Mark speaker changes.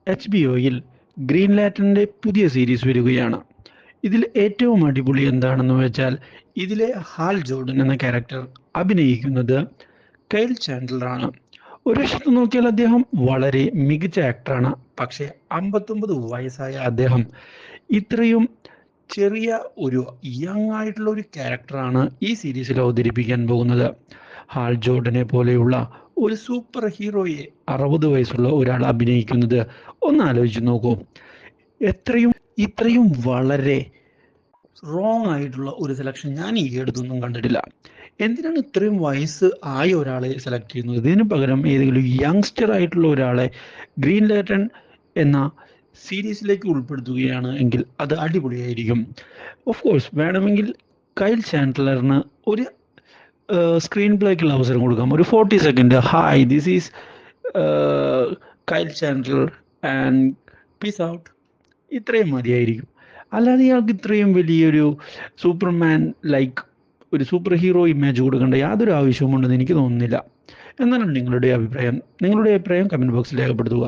Speaker 1: HBO-യിൽ green ലാറ്ററിൻ്റെ പുതിയ series വരികയാണ്. ഇതിൽ ഏറ്റവും അടിപൊളി എന്താണെന്ന് വെച്ചാൽ ഇതിലെ ഹാൽ ജോർഡൻ എന്ന ക്യാരക്ടർ അഭിനയിക്കുന്നത് കൈൽ ചാൻഡലറാണ്. ഒരു വശത്ത് നോക്കിയാൽ അദ്ദേഹം വളരെ മികച്ച ആക്ടറാണ്. പക്ഷേ 59 വയസ്സായ അദ്ദേഹം ഇത്രയും ചെറിയ ഒരു യങ് ആയിട്ടുള്ള ഒരു ക്യാരക്ടറാണ് ഈ സീരീസിൽ അവതരിപ്പിക്കാൻ പോകുന്നത്. ഹാൽ ജോർഡനെ പോലെയുള്ള ഒരു സൂപ്പർ ഹീറോയെ 60 വയസ്സുള്ള ഒരാൾ അഭിനയിക്കുന്നത് ഒന്ന് ആലോചിച്ച് നോക്കൂ. എത്രയും ഇത്രയും വളരെ റോങ് ആയിട്ടുള്ള ഒരു സെലക്ഷൻ ഞാൻ ഈ അടുത്തൊന്നും കണ്ടിട്ടില്ല. എന്തിനാണ് ഇത്രയും വയസ്സ് ആയ ഒരാളെ സെലക്ട് ചെയ്യുന്നത്? ഇതിന് പകരം ഏതെങ്കിലും യങ്സ്റ്റർ ആയിട്ടുള്ള ഒരാളെ ഗ്രീൻ ലാറ്റൺ എന്ന സീരീസിലേക്ക് ഉൾപ്പെടുത്തുകയാണ് എങ്കിൽ അത് അടിപൊളിയായിരിക്കും. ഓഫ് കോഴ്സ് വേണമെങ്കിൽ കൈൽ ചാൻഡലറിന് ഒരു സ്ക്രീൻ പ്ലേക്കുള്ള അവസരം കൊടുക്കാം. ഒരു 40 second, hi this is Kyle Chandler and peace out, ഇത്രയും മതിയായിരിക്കും. അല്ലാതെ ഇയാൾക്ക് ഇത്രയും വലിയൊരു സൂപ്പർമാൻ ലൈക്ക് ഒരു സൂപ്പർ ഹീറോ ഇമേജ് കൊടുക്കേണ്ട യാതൊരു ആവശ്യവും ഉണ്ടെന്ന് എനിക്ക് തോന്നുന്നില്ല. എന്നാലും നിങ്ങളുടെ അഭിപ്രായം കമൻറ്റ് ബോക്സിൽ രേഖപ്പെടുത്തുക.